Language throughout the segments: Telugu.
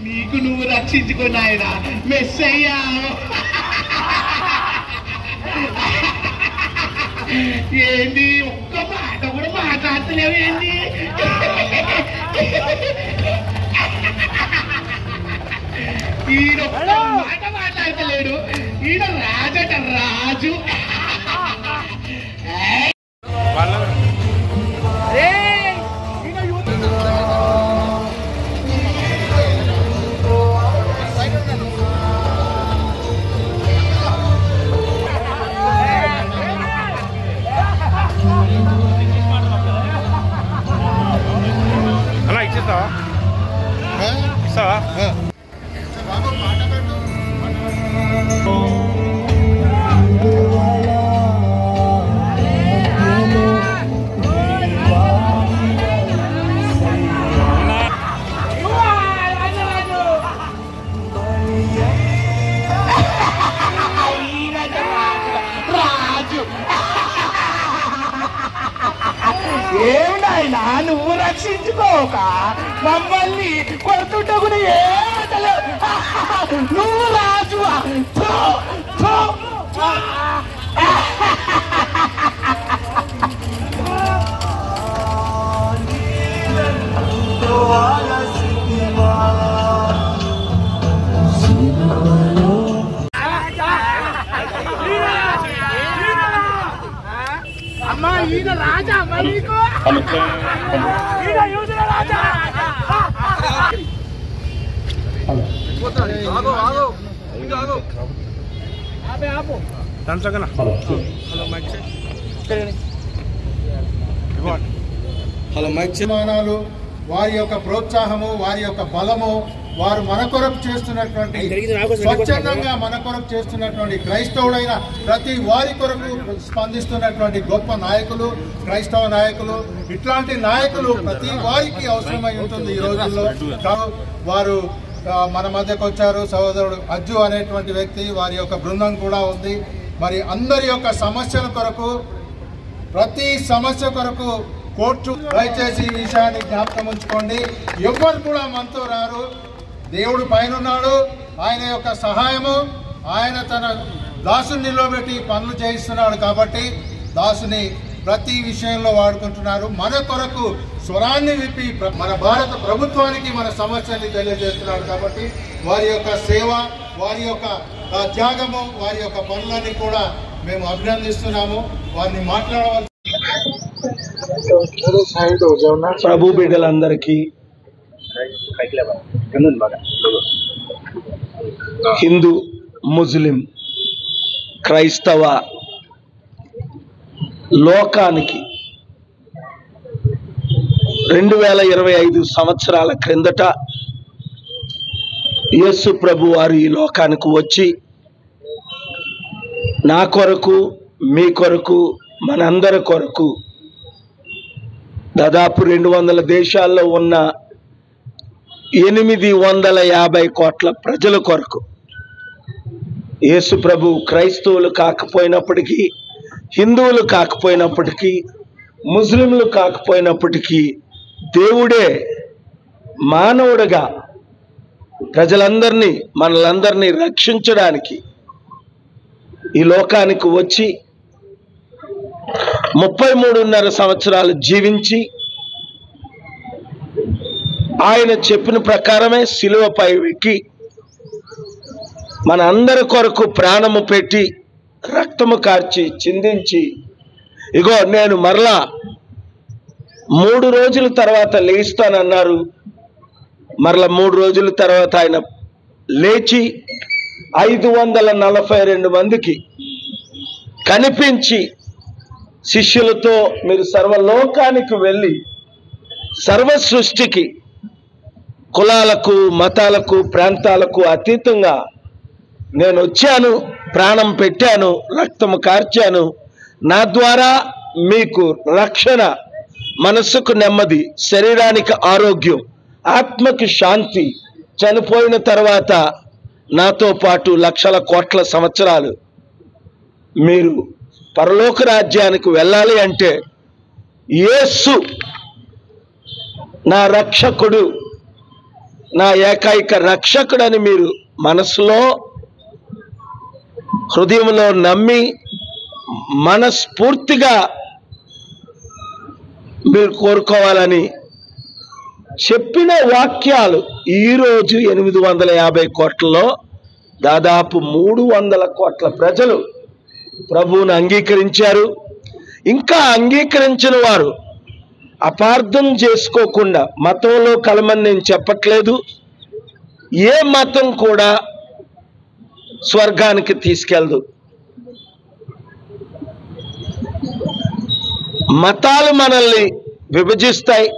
నీకు నువ్వు రక్షించుకుని ఆయన మెస్ అయ్యావు. ఏంటి ఒక్క మాట కూడా మాట్లాడతలేవు ఏంటి? ఈయన ఒక్క మాట మాట్లాడతలేడు. ఈయన రాజట రాజు. అలా ఇచ్చేస్తావా? ఇస్తావా? ఏమినాయనా నువ్వు రక్షించుకోక మమ్మల్ని కొడుతుంటే కూడా ఏమటలేవు. నువ్వు రాజువా? అమ్మా ఈయన రాజా నీకు రాజా. హలో వారి యొక్క ప్రోత్సాహము, వారి యొక్క బలము, వారు మన కొరకు చేస్తున్నటువంటి స్వచ్ఛందంగా మన కొరకు చేస్తున్నటువంటి క్రైస్తవుడైన ప్రతి వారి కొరకు స్పందిస్తున్నటువంటి గొప్ప నాయకులు, క్రైస్తవ నాయకులు. ఇట్లాంటి నాయకులు ప్రతి వారికి అవసరమై ఉంటుంది ఈ రోజుల్లో. వారు మన మధ్యకు వచ్చారు. సహోదరుడు అజ్జు అనేటువంటి వ్యక్తి, వారి యొక్క బృందం కూడా ఉంది. మరి అందరి యొక్క సమస్యల కొరకు, ప్రతి సమస్య కొరకు కోర్టు దయచేసి ఈ విషయాన్ని జ్ఞాపకం ఉంచుకోండి. ఎవ్వరు కూడా మనతో రారు. దేవుడు పైన ఉన్నాడు. ఆయన యొక్క సహాయము, ఆయన తన దాసుని నిలబెట్టి పనులు చేయిస్తున్నాడు కాబట్టి దాసుని ప్రతి విషయంలో వాడుకుంటున్నారు. మన కొరకు స్వరాన్ని విప్పి మన భారత ప్రభుత్వానికి మన సమస్యల్ని తెలియజేస్తున్నాడు కాబట్టి వారి యొక్క సేవ, వారి యొక్క త్యాగము, వారి యొక్క పనులన్నీ కూడా మేము అభినందిస్తున్నాము. వారిని మాట్లాడవలసి ప్రభు బిడ్డలందరికీ, హిందూ, ముస్లిం, క్రైస్తవ లోకానికి 2025 సంవత్సరాల క్రిందట యేసు ప్రభు వారు ఈ లోకానికి వచ్చి నా కొరకు, మీ కొరకు, మనందరి కొరకు దాదాపు 200 దేశాల్లో ఉన్న 850 కోట్ల ప్రజల కొరకు యేసు ప్రభు క్రైస్తవులు కాకపోయినప్పటికీ, హిందువులు కాకపోయినప్పటికీ, ముస్లింలు కాకపోయినప్పటికీ దేవుడే మానవుడిగా ప్రజలందరినీ, మనలందరినీ రక్షించడానికి ఈ లోకానికి వచ్చి 33.5 సంవత్సరాలు జీవించి ఆయన చెప్పిన ప్రకారమే శిలువపై ఎక్కి మన అందరి కొరకు ప్రాణము పెట్టి రక్తము కార్చి చిందించి, ఇగో నేను మరలా 3 రోజుల తర్వాత లేస్తానన్నారు. మరలా 3 రోజుల తర్వాత ఆయన లేచి 542 మందికి కనిపించి శిష్యులతో మీరు సర్వలోకానికి వెళ్ళి సర్వ సృష్టికి, కులాలకు, మతాలకు, ప్రాంతాలకు అతీతంగా నేను వచ్చాను, ప్రాణం పెట్టాను, రక్తము కార్చాను, నా ద్వారా మీకు రక్షణ, మనస్సుకు నెమ్మది, శరీరానికి ఆరోగ్యం, ఆత్మకి శాంతి, చనిపోయిన తర్వాత నాతో పాటు లక్షల కోట్ల సంవత్సరాలు మీరు పరలోక రాజ్యానికి వెళ్ళాలి అంటే యేసు నా రక్షకుడు, నా ఏకైక రక్షకుడని మీరు మనసులో హృదయంలో నమ్మి మనస్ఫూర్తిగా మీరు కోరుకోవాలని చెప్పిన వాక్యాలు ఈరోజు 850 కోట్లలో దాదాపు 300 కోట్ల ప్రజలు ప్రభువును అంగీకరించారు. ఇంకా అంగీకరించిన వారు అపార్థం చేసుకోకుండా, మతంలో కలమని నేను చెప్పట్లేదు, ఏ మతం కూడా స్వర్గానికి తీసుకెళ్దు. మతాలు మనల్ని విభజిస్తాయి.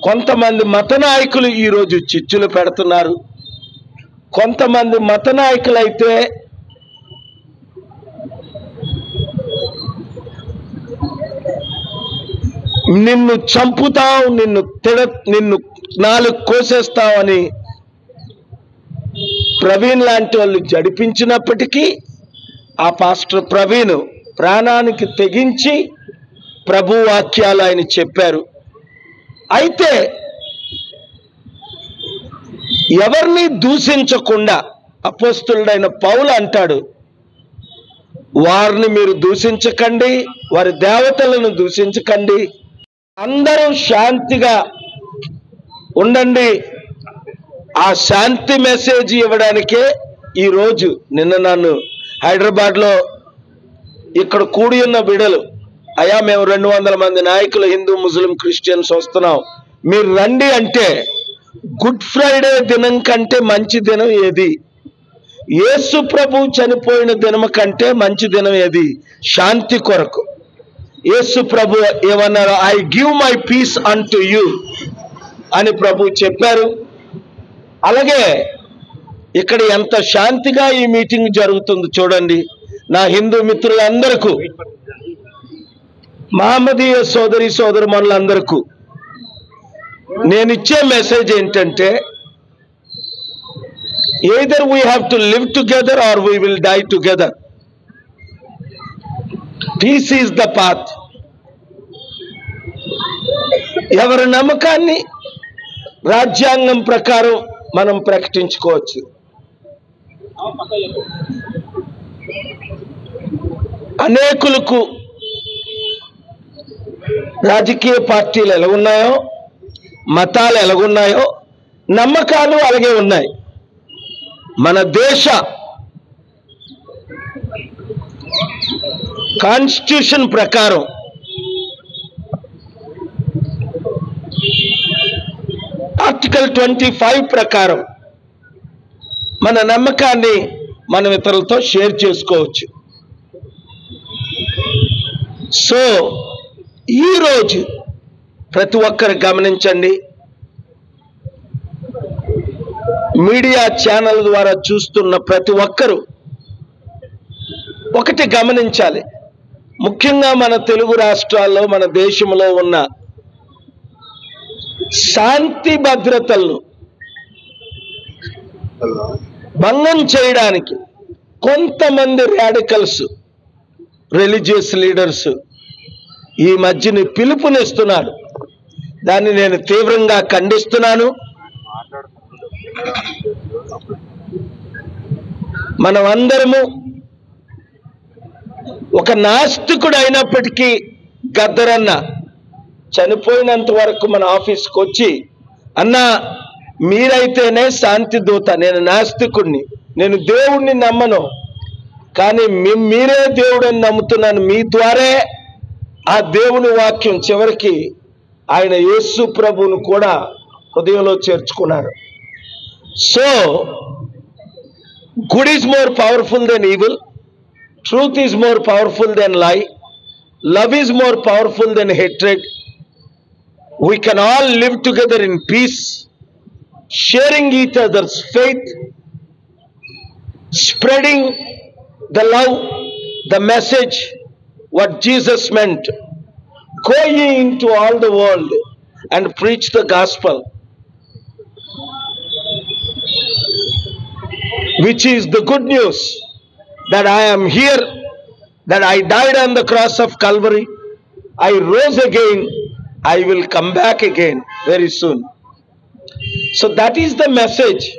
కొంతమంది మత నాయకులు ఈరోజు చిచ్చులు పెడుతున్నారు. కొంతమంది మత నాయకులైతే నిన్ను చంపుతాం, నిన్ను నాలుగు కోసేస్తామని ప్రవీణ్ లాంటి వాళ్ళు జడిపించినప్పటికీ ఆ పాస్టర్ ప్రవీణ్ ప్రాణానికి తెగించి ప్రభు వాక్యాలు ఆయన చెప్పారు. అయితే ఎవరిని దూషించకుండా అపోస్తలుడైన పౌలు అంటాడు, వారిని మీరు దూషించకండి, వారి దేవతలను దూషించకండి, అందరూ శాంతిగా ఉండండి. ఆ శాంతి మెసేజ్ ఇవ్వడానికే ఈరోజు నిన్న నన్ను హైదరాబాద్లో ఇక్కడ కూడి ఉన్న బిడలు, అయ్యా మేము 200 మంది నాయకులు హిందూ ముస్లిం క్రిస్టియన్స్ వస్తున్నాం, మీరు రండి అంటే, గుడ్ ఫ్రైడే దినం కంటే మంచి దినం ఏది? యేసు ప్రభు చనిపోయిన దినం కంటే మంచి దినం ఏది? శాంతి కొరకు యేసు ప్రభు ఏమన్నారు? I give my peace unto you అని ప్రభు చెప్పారు. అలాగే ఇక్కడ ఎంత శాంతిగా ఈ మీటింగ్ జరుగుతుంది చూడండి. నా హిందూ మిత్రులందరికీ, మహమ్మదీయ సోదరి సోదరుమణులందరికీ నేను ఇచ్చే మెసేజ్ ఏంటంటే, either we have to live together or we will die together. Peace is the path. ఎవరి నమ్మకాన్ని రాజ్యాంగం ప్రకారం మనం ప్రకటించుకోవచ్చు. అనేకులకు రాజకీయ పార్టీలు ఎలాగున్నాయో, మతాలు ఎలాగున్నాయో, నమ్మకాలు అలాగే ఉన్నాయి. మన దేశ కాన్స్టిట్యూషన్ ప్రకారం ఆర్టికల్ 25 ప్రకారం మన నమ్మకాన్ని మనం ఇతరులతో షేర్ చేసుకోవచ్చు. సో ఈరోజు ప్రతి ఒక్కరు గమనించండి, మీడియా ఛానల్ ద్వారా చూస్తున్న ప్రతి ఒక్కరూ ఒకటి గమనించాలి. ముఖ్యంగా మన తెలుగు రాష్ట్రాల్లో, మన దేశంలో ఉన్న శాంతి భద్రతలను భంగం చేయడానికి కొంతమంది రాడికల్స్, రిలీజియస్ లీడర్స్ ఈ మధ్యని పిలుపునిస్తున్నారు. దాన్ని నేను తీవ్రంగా ఖండిస్తున్నాను. మనం అందరము ఒక నాస్తికుడు అయినప్పటికీ, గద్దరన్న చనిపోయినంత వరకు మన ఆఫీస్కి వచ్చి, అన్నా మీరైతేనే శాంతి దూత, నేను నాస్తికుడిని, నేను దేవుణ్ణి నమ్మను, కానీ మీరే దేవుడని నమ్ముతున్నాను, మీ ద్వారే ఆ దేవుని వాక్యం చివరికి ఆయన యేసు ప్రభువును కూడా హృదయంలో చేర్చుకున్నారు. So good is more powerful than evil, truth is more powerful than lie, love is more powerful than hatred. We can all live together in peace, sharing each other's faith, spreading the love, the message, what Jesus meant. Go ye into all the world and preach the gospel, which is the good news that I am here, that I died on the cross of Calvary, I rose again, I will come back again very soon. So that is the message